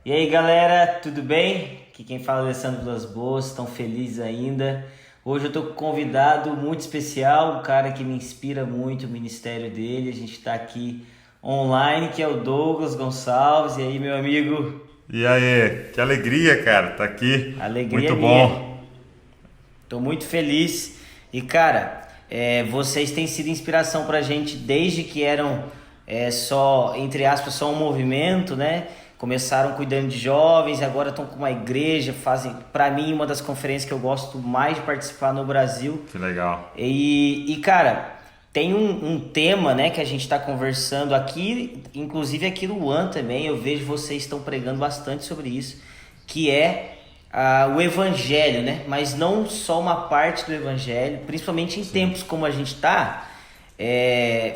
E aí galera, tudo bem? Aqui quem fala é Alessandro Vilas Boas, estão felizes ainda. Hoje eu tô com um convidado muito especial, um cara que me inspira muito o ministério dele. A gente tá aqui online, que é o Douglas Gonçalves. E aí, meu amigo? E aí, que alegria, cara, tá aqui. Alegria Muito minha. bom. Tô muito feliz. E cara, vocês têm sido inspiração pra gente desde que eram só, entre aspas, só um movimento, né? Começaram cuidando de jovens, agora estão com uma igreja, fazem, para mim, uma das conferências que eu gosto mais de participar no Brasil. Que legal. E cara, tem um tema, né, que a gente está conversando aqui, inclusive aqui no One também, eu vejo vocês estão pregando bastante sobre isso, que é o evangelho, né? Mas não só uma parte do evangelho, principalmente em tempos como a gente está.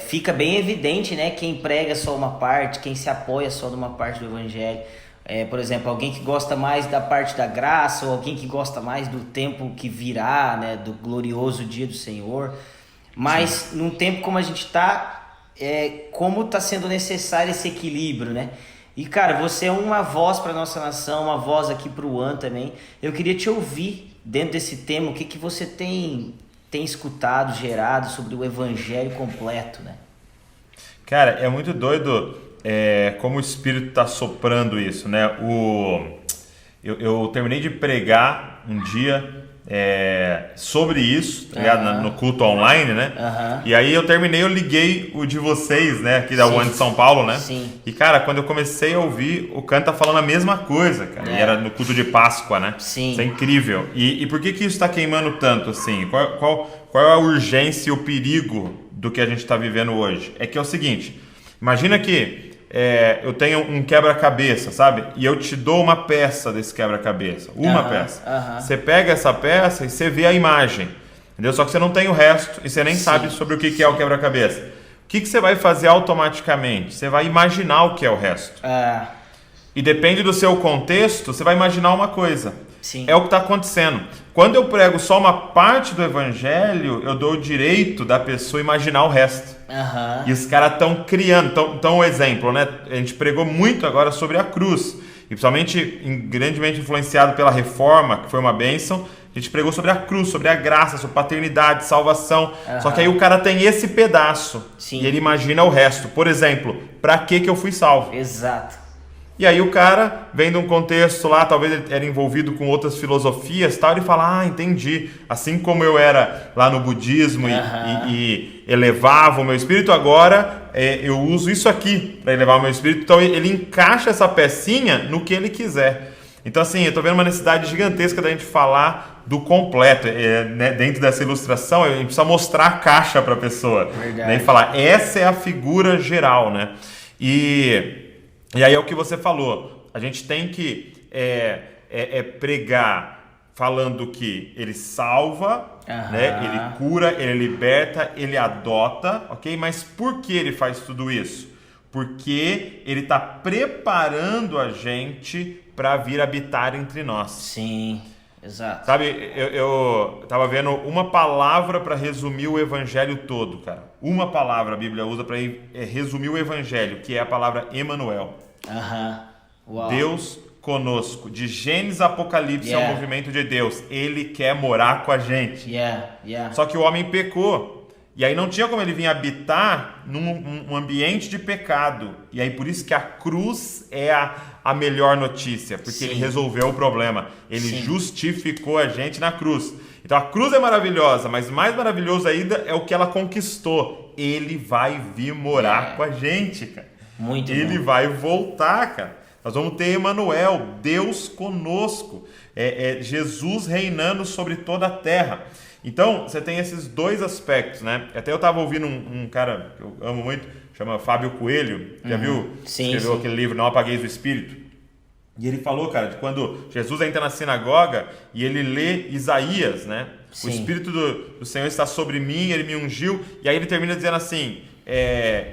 Fica bem evidente, né, quem prega só uma parte, quem se apoia só numa parte do evangelho. Por exemplo, alguém que gosta mais da parte da graça, ou alguém que gosta mais do tempo que virá, né, do glorioso dia do Senhor. Mas sim, num tempo como a gente está, como está sendo necessário esse equilíbrio, né? E cara, você é uma voz para nossa nação, uma voz aqui para o One também. Eu queria te ouvir dentro desse tema, o que você tem escutado, gerado sobre o evangelho completo, né? Cara, é muito doido como o Espírito está soprando isso, né? Eu terminei de pregar um dia sobre isso, tá ligado? No culto online, né? E aí eu liguei o de vocês, né? Aqui da One de São Paulo, né? Sim. E cara, quando eu comecei a ouvir, o canto tá falando a mesma coisa, cara. E era no culto de Páscoa, né? Sim. Isso é incrível. E por que isso está queimando tanto, assim? Qual é a urgência e o perigo do que a gente está vivendo hoje? É que é o seguinte, imagina que eu tenho um quebra-cabeça, sabe? E eu te dou uma peça desse quebra-cabeça. Uma peça. Você pega essa peça e você vê a imagem. Entendeu? Só que você não tem o resto e você nem sabe sobre o que é o quebra-cabeça. O que você vai fazer automaticamente? Você vai imaginar o que é o resto. E depende do seu contexto, você vai imaginar uma coisa. Sim. É o que está acontecendo. Quando eu prego só uma parte do evangelho, eu dou o direito da pessoa imaginar o resto. E os caras estão criando. Então, o exemplo, né? A gente pregou muito agora sobre a cruz. E principalmente, grandemente influenciado pela reforma, que foi uma bênção, a gente pregou sobre a cruz, sobre a graça, sobre paternidade, salvação. Só que aí o cara tem esse pedaço. Sim. E ele imagina o resto. Por exemplo, para que eu fui salvo? Exato. E aí o cara vem de um contexto lá, talvez ele era envolvido com outras filosofias, tal, ele fala, entendi, assim como eu era lá no budismo e elevava o meu espírito, agora eu uso isso aqui para elevar o meu espírito. Então ele encaixa essa pecinha no que ele quiser. Então assim, eu estou vendo uma necessidade gigantesca da gente falar do completo. Né? Dentro dessa ilustração, a gente precisa mostrar a caixa para a pessoa. Né? E falar, essa é a figura geral, né? E aí é o que você falou, a gente tem que pregar falando que ele salva, né? Ele cura, ele liberta, ele adota, ok? Mas por que ele faz tudo isso? Porque ele está preparando a gente para vir habitar entre nós. Sim, exato. Sabe, eu estava vendo uma palavra para resumir o evangelho todo, cara. Uma palavra a Bíblia usa para resumir o evangelho, que é a palavra Emanuel. Uau. Deus conosco. De Gênesis a Apocalipse é o movimento de Deus. Ele quer morar com a gente. Só que o homem pecou. E aí não tinha como ele vir habitar num ambiente de pecado. E aí por isso que a cruz é a melhor notícia. Porque ele resolveu o problema. Ele justificou a gente na cruz. Então a cruz é maravilhosa, mas mais maravilhoso ainda é o que ela conquistou. Ele vai vir morar com a gente, cara. Muito Ele bom. vai voltar, cara. Nós vamos ter Emanuel, Deus conosco. Jesus reinando sobre toda a terra. Então, você tem esses dois aspectos, né? Até eu estava ouvindo um cara que eu amo muito, chama Fábio Coelho. Já viu? Escreveu aquele livro, Não Apagueis o Espírito. E ele falou, cara, de quando Jesus entra na sinagoga e ele lê Isaías, né? O Espírito do Senhor está sobre mim, ele me ungiu. E aí ele termina dizendo assim,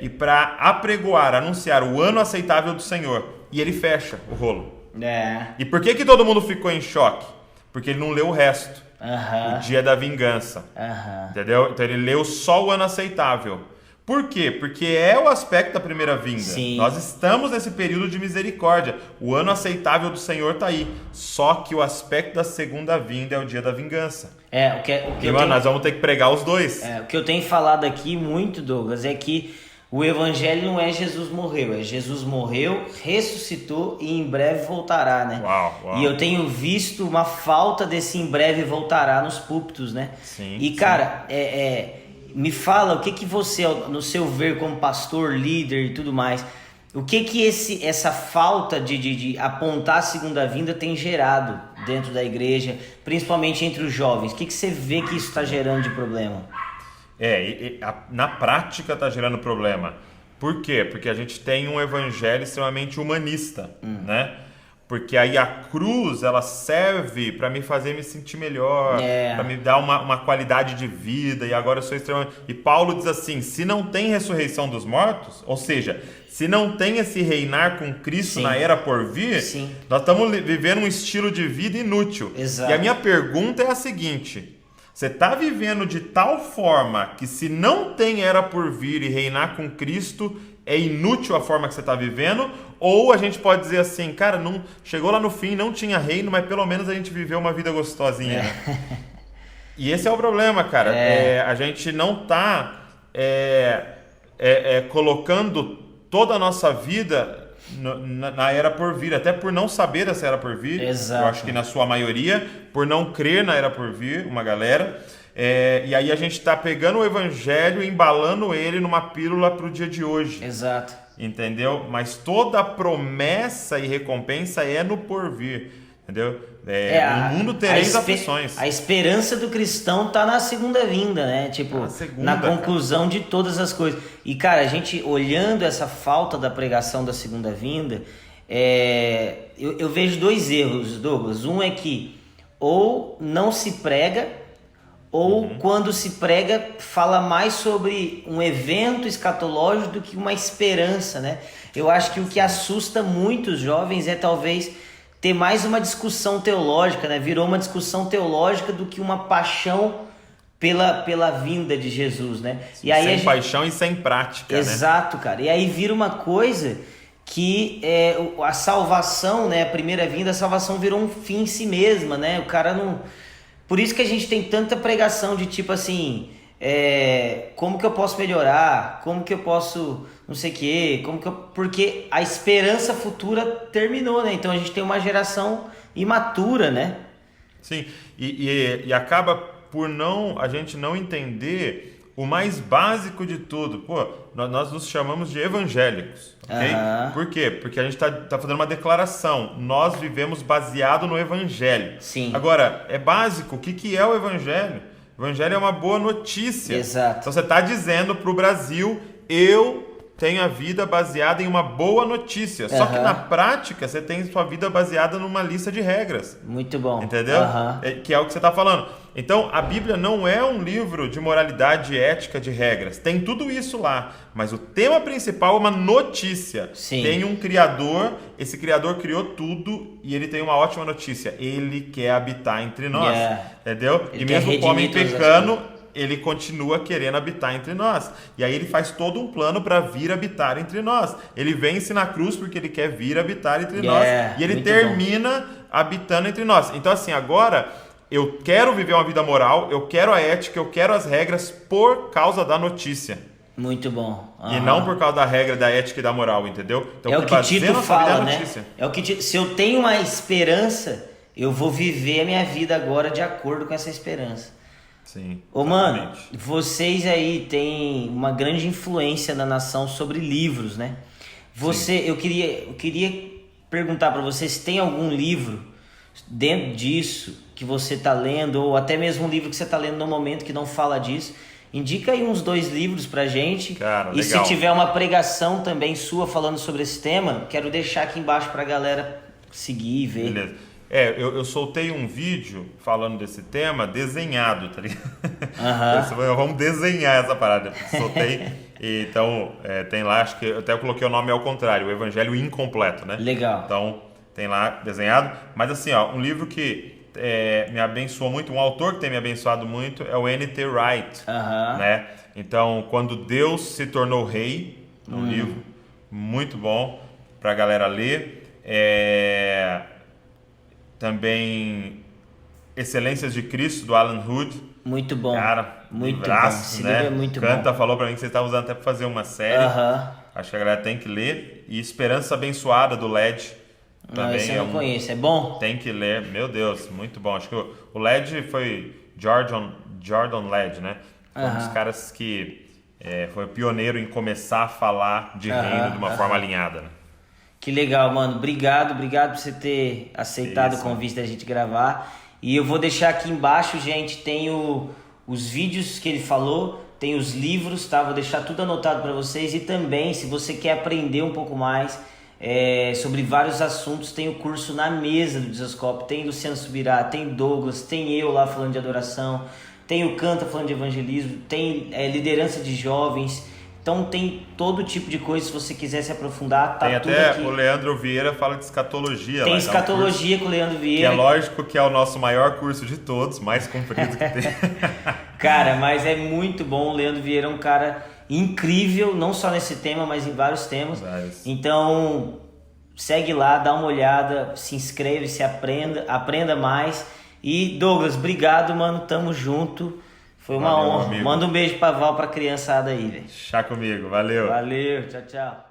e para apregoar, anunciar o ano aceitável do Senhor. E ele fecha o rolo. E por que todo mundo ficou em choque? Porque ele não leu o resto. O dia da vingança. Entendeu? Então ele leu só o ano aceitável. Por quê? Porque é o aspecto da primeira vinda. Sim. Nós estamos nesse período de misericórdia. O ano aceitável do Senhor está aí. Só que o aspecto da segunda vinda é o dia da vingança. Nós vamos ter que pregar os dois. O que eu tenho falado aqui muito, Douglas, é que o evangelho não é Jesus morreu, é Jesus morreu, ressuscitou e em breve voltará, né? Uau. E eu tenho visto uma falta desse em breve voltará nos púlpitos, né? Sim, e cara, me fala o que você, no seu ver como pastor, líder e tudo mais, o que essa falta de apontar a segunda vinda tem gerado dentro da igreja, principalmente entre os jovens? O que você vê que isso está gerando de problema? Na prática está gerando problema. Por quê? Porque a gente tem um evangelho extremamente humanista, né? Porque aí a cruz, ela serve para me fazer me sentir melhor, para me dar uma qualidade de vida, e agora eu sou extremamente... E Paulo diz assim, se não tem ressurreição dos mortos, ou seja, se não tem esse reinar com Cristo na era por vir, nós estamos vivendo um estilo de vida inútil. Exato. E a minha pergunta é a seguinte: você está vivendo de tal forma que se não tem era por vir e reinar com Cristo, é inútil a forma que você está vivendo? Ou a gente pode dizer assim, cara, não, chegou lá no fim, não tinha reino, mas pelo menos a gente viveu uma vida gostosinha. Né? E esse é o problema, cara. A gente não está colocando toda a nossa vida na era por vir, até por não saber dessa era por vir. Exato. Eu acho que na sua maioria, por não crer na era por vir, uma galera. E aí a gente está pegando o evangelho e embalando ele numa pílula para o dia de hoje. Exato. Entendeu? Mas toda a promessa e recompensa é no porvir. Entendeu? No mundo tereis aflições. A esperança do cristão tá na segunda vinda, né? Tipo, na conclusão de todas as coisas. E, cara, a gente olhando essa falta da pregação da segunda vinda, eu vejo dois erros, Douglas. Um é que ou não se prega, ou quando se prega, fala mais sobre um evento escatológico do que uma esperança, né? Eu acho que o que assusta muitos jovens é talvez ter mais uma discussão teológica, né? Virou uma discussão teológica do que uma paixão pela vinda de Jesus, né? E aí sem paixão e sem prática, Exato, né? Cara. E aí vira uma coisa que a salvação, né? A primeira vinda, a salvação virou um fim em si mesma, né? O cara não... Por isso que a gente tem tanta pregação de tipo assim, como que eu posso melhorar, como que eu posso não sei o quê, porque a esperança futura terminou, né? Então a gente tem uma geração imatura, né? Sim, e acaba por a gente não entender o mais básico de tudo. Pô, nós nos chamamos de evangélicos, ok? Por quê? Porque a gente tá fazendo uma declaração. Nós vivemos baseado no evangelho. Sim. Agora, é básico. O que é o evangelho? O evangelho é uma boa notícia. Exato. Então você está dizendo para o Brasil, eu tenho a vida baseada em uma boa notícia. Só que na prática você tem sua vida baseada numa lista de regras. Muito bom. Entendeu? Que é o que você está falando. Então, a Bíblia não é um livro de moralidade, ética, de regras. Tem tudo isso lá. Mas o tema principal é uma notícia. Sim. Tem um Criador, esse Criador criou tudo e ele tem uma ótima notícia. Ele quer habitar entre nós. Entendeu? Ele e mesmo o homem todas pecando, ele continua querendo habitar entre nós. E aí ele faz todo um plano para vir habitar entre nós. Ele vence na cruz porque ele quer vir habitar entre nós. E ele termina habitando entre nós. Então assim, agora eu quero viver uma vida moral, eu quero a ética, eu quero as regras por causa da notícia. Muito bom. E não por causa da regra, da ética e da moral, entendeu? Então, é o que Tito fala, né? Se eu tenho uma esperança, eu vou viver a minha vida agora de acordo com essa esperança. Sim. Mano, vocês aí têm uma grande influência na nação sobre livros, né? Eu queria perguntar para vocês se tem algum livro dentro disso que você tá lendo, ou até mesmo um livro que você tá lendo no momento que não fala disso. Indica aí uns 2 livros pra gente. Cara, e legal. Se tiver uma pregação também sua falando sobre esse tema, quero deixar aqui embaixo pra galera seguir e ver. Beleza. Eu soltei um vídeo falando desse tema desenhado, tá ligado? Vamos desenhar essa parada. Soltei. Então, tem lá, acho que até eu coloquei o nome ao contrário, o Evangelho Incompleto, né? Legal. Então, tem lá desenhado. Mas assim, ó, um livro que me abençoou muito, um autor que tem me abençoado muito é o N.T. Wright, Aham. né? Então, quando Deus se tornou rei, um livro muito bom para a galera ler. Também Excelências de Cristo, do Alan Hood. Muito bom. Cara, muito livraço, bom. Esse né? livro é muito Canta bom. falou para mim que você estava usando até para fazer uma série. Aham. Acho que a galera tem que ler. E Esperança Abençoada, do LED. Não, Também esse eu não conheço. É bom? Tem que ler. Meu Deus, muito bom. Acho que o LED foi Jordan LED, né? Foi um dos caras que foi pioneiro em começar a falar de reino de uma forma alinhada, né? Que legal, mano. Obrigado por você ter aceitado o convite da gente gravar. E eu vou deixar aqui embaixo, gente, tem os vídeos que ele falou, tem os livros, tá? Vou deixar tudo anotado para vocês. E também, se você quer aprender um pouco mais sobre vários assuntos, tem o curso Na Mesa do Desascope. Tem Luciano Subirá, tem Douglas, tem eu lá falando de adoração, tem o Canta falando de evangelismo, tem liderança de jovens. Então tem todo tipo de coisa, se você quiser se aprofundar, tá tem tudo até aqui. O Leandro Vieira fala de escatologia. Tem lá, escatologia com o Leandro que Vieira. é lógico que é o nosso maior curso de todos, mais comprido que tem. Cara, mas é muito bom. O Leandro Vieira é um cara incrível, não só nesse tema, mas em vários temas. Então, segue lá, dá uma olhada, se inscreve, aprenda mais. E Douglas, obrigado, mano, tamo junto. Foi uma honra. Manda um beijo pra Val, pra criançada aí, velho. Chá comigo, valeu. Valeu, tchau, tchau.